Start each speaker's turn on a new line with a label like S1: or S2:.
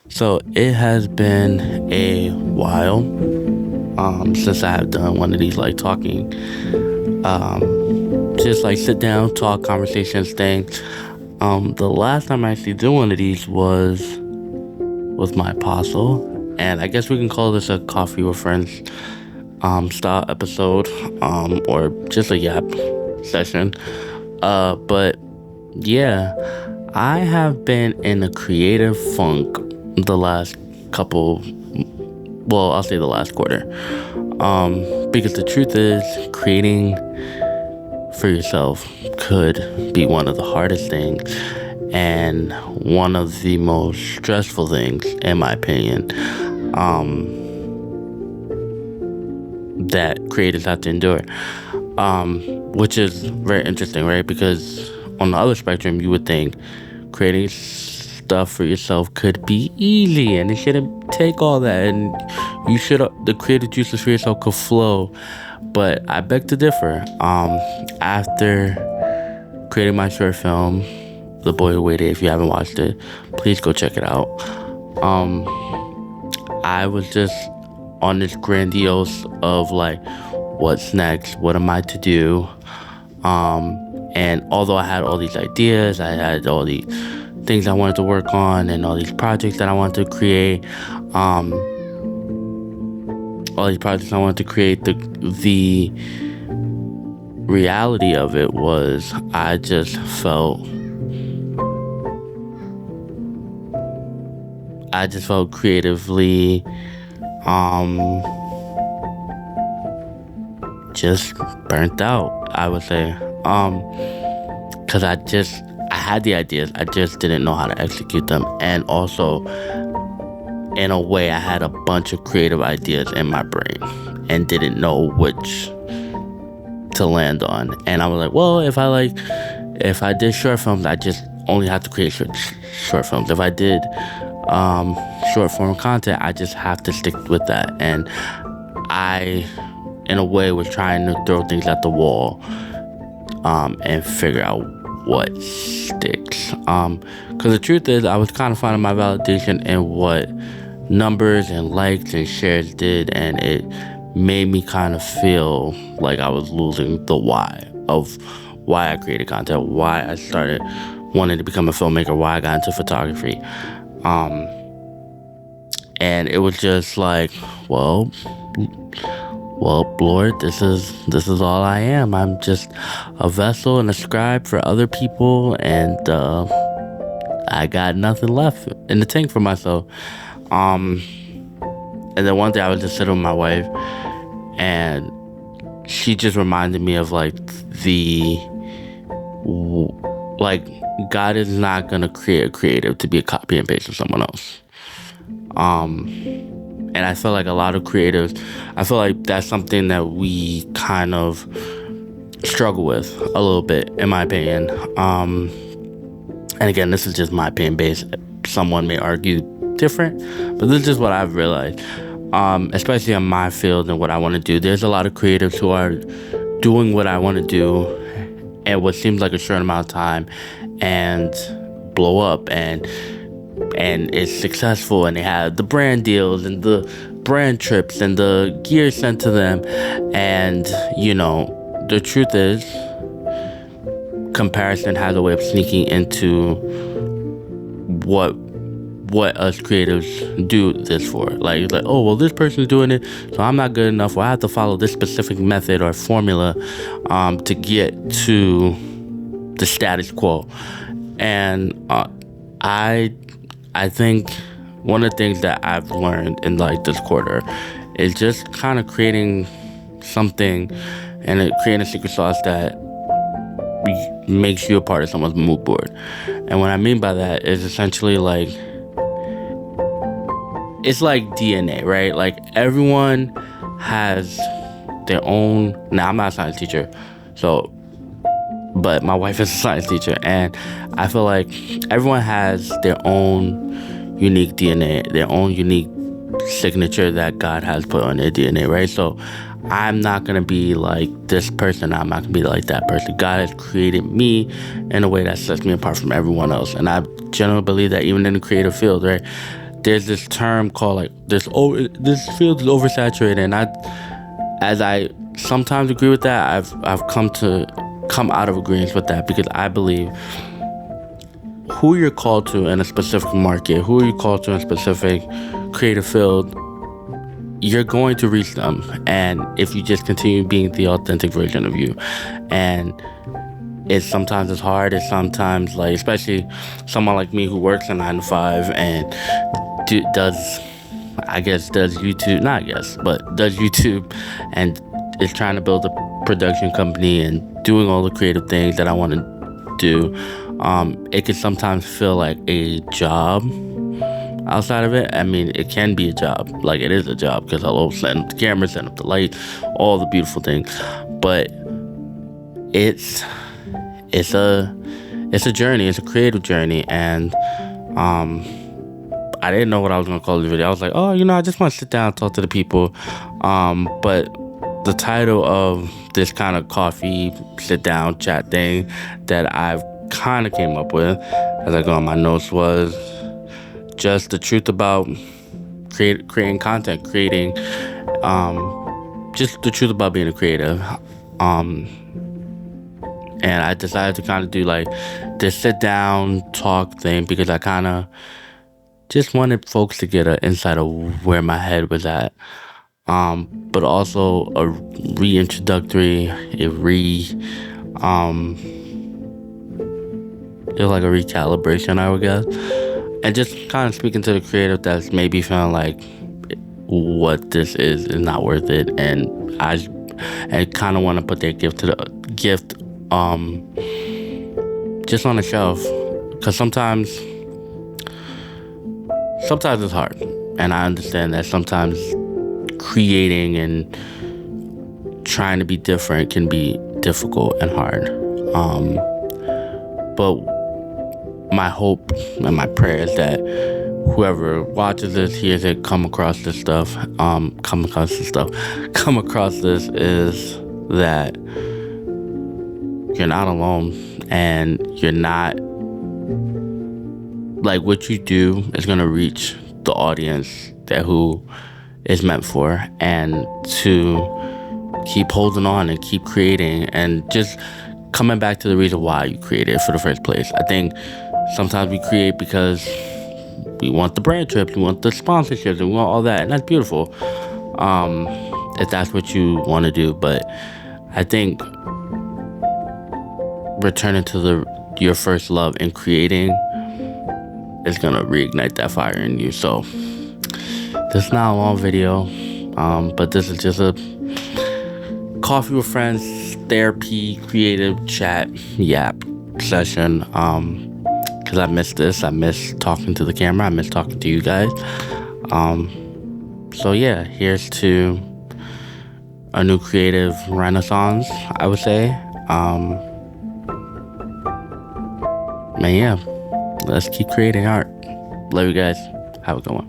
S1: So it has been a while since I have done one of these like talking, just like sit down, talk, conversations thing. The last time I actually did one of these was with my apostle, and I guess we can call this a coffee with friends style episode, or just a yap session. But yeah, I have been in a creative funk the last couple, well, I'll say the last quarter. Because the truth is, creating for yourself could be one of the hardest things and one of the most stressful things, in my opinion, that creators have to endure. Which is very interesting, right? Because on the other spectrum, you would think creating stuff for yourself could be easy and it shouldn't take all that, and the creative juices for yourself could flow. But I beg to differ. After creating my short film, The Boy Who Waited, if you haven't watched it, please go check it out. Um, I was just on this grandiose of like, what's next? What am I to do? And although I had all these ideas, I had all these things I wanted to work on and all these projects that I wanted to create, um, the reality of it was I just felt creatively um just burnt out, I would say. Because I had the ideas, I just didn't know how to execute them. And also, in a way, I had a bunch of creative ideas in my brain and didn't know which to land on. And I was like, well, if I did short films, I just only have to create short films. If I did short form content, I just have to stick with that. And I, in a way, was trying to throw things at the wall, and figure out what sticks. Because the truth is, I was kind of finding my validation in what numbers and likes and shares did, and it made me kind of feel like I was losing the why of why I created content, why I started wanting to become a filmmaker, why I got into photography. Um, and it was just like, well, Lord, this is all I am. I'm just a vessel and a scribe for other people, and I got nothing left in the tank for myself. Um, and then one day I was just sitting with my wife, and she just reminded me of the like God is not gonna create a creative to be a copy and paste of someone else. Um, and I feel like a lot of creatives, I feel like that's something that we kind of struggle with a little bit, in my opinion. And again, this is just my opinion based. Someone may argue different, but this is just what I've realized. Especially in my field and what I want to do. There's a lot of creatives who are doing what I want to do in what seems like a short amount of time and blow up and it's successful, and they have the brand deals and the brand trips and the gear sent to them. And the truth is, comparison has a way of sneaking into what us creatives do this for. Like, oh, well, this person's doing it, so I'm not good enough, or I have to follow this specific method or formula to get to the status quo. And I think one of the things that I've learned in this quarter is just kind of creating something and creating a secret sauce that makes you a part of someone's mood board. And what I mean by that is essentially it's like DNA, right? Like, everyone has their own. Now, I'm not a science teacher, but my wife is a science teacher, and I feel like everyone has their own unique DNA, their own unique signature that God has put on their DNA, right? So I'm not gonna be like this person, I'm not gonna be like that person. God has created me in a way that sets me apart from everyone else. And I generally believe that even in the creative field, right, there's this term called like this field is oversaturated, and I sometimes agree with that. I've come out of agreement with that, because I believe who you're called to in a specific market, who are you called to in a specific creative field, you're going to reach them. And if you just continue being the authentic version of you, and sometimes it's hard. It's sometimes like, especially someone like me who works a 9 to 5 and does YouTube and is trying to build a production company and doing all the creative things that I want to do. It can sometimes feel like a job outside of it. I mean, it can be a job. Like, it is a job, because I'll set up the camera, set up the light, all the beautiful things. But it's a journey. It's a creative journey. And I didn't know what I was gonna call the video. I was like, oh, I just want to sit down and talk to the people. But the title of this kind of coffee sit down chat thing that I've kind of came up with as I go on my notes was just the truth about creating content, just the truth about being a creative. And I decided to kind of do like this sit down talk thing, because I kind of just wanted folks to get an insight of where my head was at. But also a reintroductory, it was like a recalibration, I would guess. And just kind of speaking to the creative that's maybe feeling like what this is not worth it. And I kind of want to put their gift just on the shelf, because sometimes it's hard, and I understand that sometimes creating and trying to be different can be difficult and hard. But my hope and my prayer is that whoever watches this, hears it, come across this is that you're not alone, and you're not, like, what you do is going to reach the audience that who is meant for, and to keep holding on and keep creating, and just coming back to the reason why you created for the first place. I think sometimes we create because we want the brand trips, we want the sponsorships, and we want all that, and that's beautiful, if that's what you want to do. But I think returning to your first love in creating is gonna reignite that fire in you. So this is not a long video, but this is just a coffee with friends, therapy, creative chat, yap session. Because I miss this. I miss talking to the camera. I miss talking to you guys. So yeah, here's to a new creative renaissance, I would say. Man, yeah, let's keep creating art. Love you guys. Have a good one.